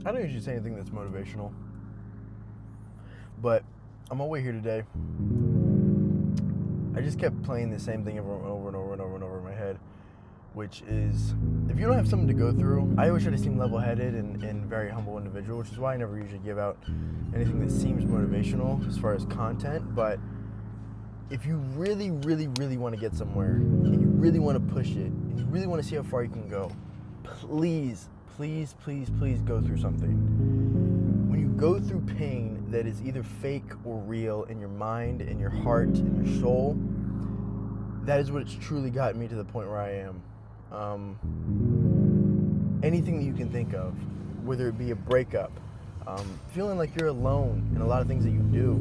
I don't usually say anything that's motivational, but on my way here today, I just kept playing the same thing over and over and over and over and over in my head, which is, if you don't have something to go through, I always try to seem level-headed and very humble individual, which is why I never usually give out anything that seems motivational as far as content. But if you really, really, really want to get somewhere, and you really want to push it, and you really want to see how far you can go, please, please, please, please go through something. When you go through pain that is either fake or real in your mind, in your heart, in your soul, that is what's truly gotten me to the point where I am. Anything that you can think of, whether it be a breakup, feeling like you're alone in a lot of things that you do,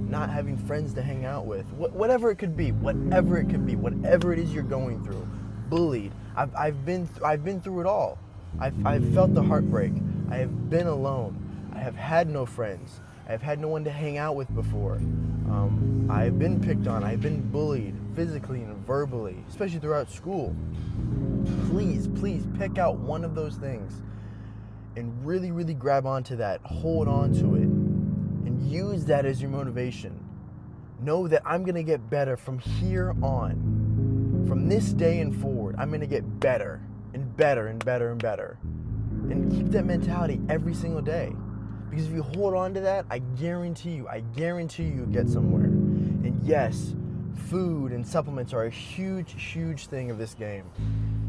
not having friends to hang out with, whatever it could be, whatever it is you're going through, bullied. I've been through it all. I've felt the heartbreak. I have been alone. I have had no friends. I have had no one to hang out with before. I have been picked on. I have been bullied physically and verbally, especially throughout school. Please, please pick out one of those things and really, really grab onto that. Hold on to it and use that as your motivation. Know that I'm going to get better from here on. From this day and forward, I'm going to get better and better and better and better. And keep that mentality every single day. Because if you hold on to that, I guarantee you'll get somewhere. And yes, food and supplements are a huge, huge thing of this game.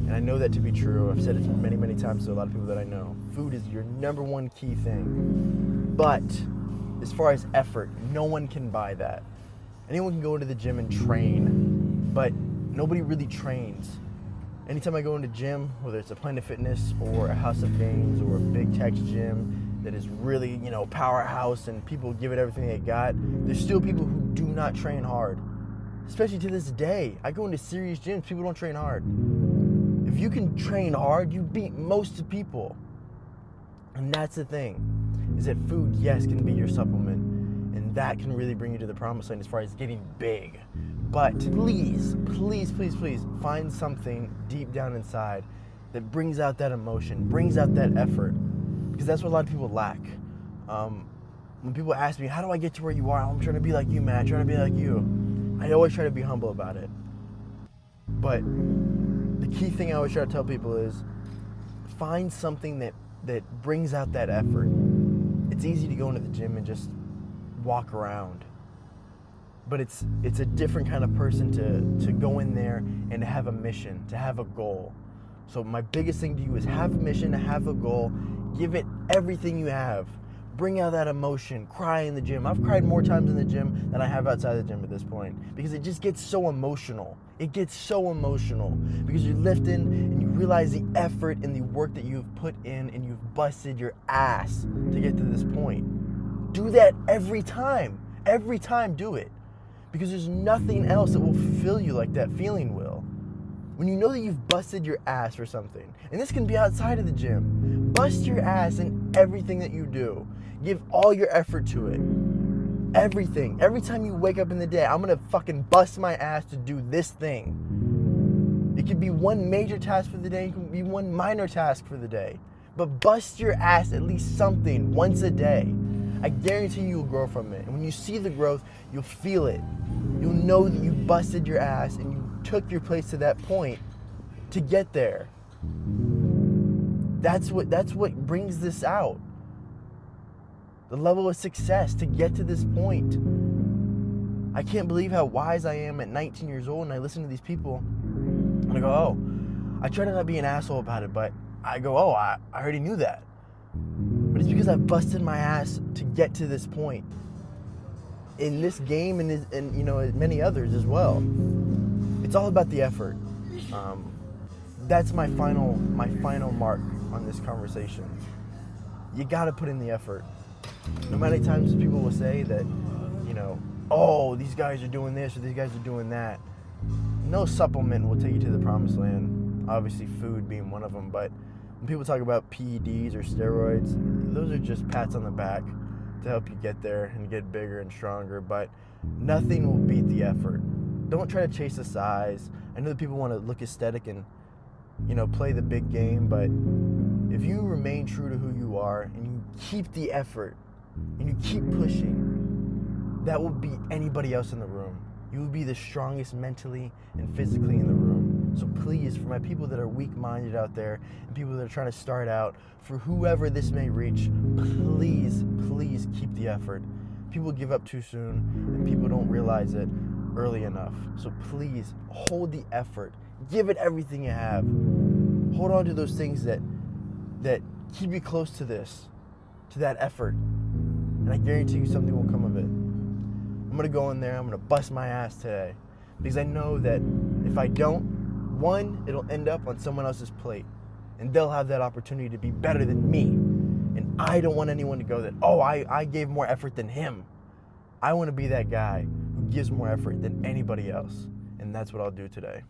And I know that to be true. I've said it many, many times to a lot of people that I know. Food is your number one key thing. But as far as effort, no one can buy that. Anyone can go into the gym and train, but nobody really trains. Anytime I go into gym, whether it's a Planet Fitness or a House of Gains or a Big Tech's gym that is really, powerhouse and people give it everything they got, there's still people who do not train hard. Especially to this day. I go into serious gyms, people don't train hard. If you can train hard, you beat most people. And that's the thing, is that food, yes, can be your supplement. And that can really bring you to the promised land as far as getting big. But please, please, please, please find something deep down inside that brings out that emotion, brings out that effort. Because that's what a lot of people lack. When people ask me, how do I get to where you are? I'm trying to be like you, Matt. I'm trying to be like you. I always try to be humble about it. But the key thing I always try to tell people is find something that brings out that effort. It's easy to go into the gym and just walk around. But it's a different kind of person to go in there and to have a mission, to have a goal. So my biggest thing to you is have a mission, have a goal, give it everything you have. Bring out that emotion, cry in the gym. I've cried more times in the gym than I have outside the gym at this point because it just gets so emotional. It gets so emotional because you're lifting and you realize the effort and the work that you've put in and you've busted your ass to get to this point. Do that every time. Every time do it. Because there's nothing else that will fulfill you like that feeling will. When you know that you've busted your ass for something, and this can be outside of the gym, bust your ass in everything that you do. Give all your effort to it. Everything. Every time you wake up in the day, I'm gonna fucking bust my ass to do this thing. It could be one major task for the day, it could be one minor task for the day. But bust your ass at least something once a day. I guarantee you'll grow from it. And when you see the growth, you'll feel it. You'll know that you busted your ass and you took your place to that point to get there. That's what brings this out. The level of success to get to this point. I can't believe how wise I am at 19 years old and I listen to these people and I go, oh, I try to not be an asshole about it, but I go, oh, I already knew that. But it's because I've busted my ass to get to this point. In this game and many others as well. It's all about the effort. That's my final mark on this conversation. You gotta put in the effort. No matter how many times people will say that, oh, these guys are doing this or these guys are doing that. No supplement will take you to the promised land. Obviously food being one of them, but when people talk about PEDs or steroids, those are just pats on the back to help you get there and get bigger and stronger, but nothing will beat the effort. Don't try to chase the size. I know that people want to look aesthetic and, play the big game, but if you remain remain true to who you are and you keep the effort and you keep pushing, that will beat anybody else in the room. You will be the strongest mentally and physically in the room. So please, for my people that are weak-minded out there and people that are trying to start out, for whoever this may reach, please, please keep the effort. People give up too soon and people don't realize it early enough. So please, hold the effort. Give it everything you have. Hold on to those things that keep you close to this, to that effort. And I guarantee you something will come of it. I'm going to go in there, I'm going to bust my ass today. Because I know that if I don't, one, it'll end up on someone else's plate. And they'll have that opportunity to be better than me. And I don't want anyone to go that, oh, I gave more effort than him. I want to be that guy who gives more effort than anybody else. And that's what I'll do today.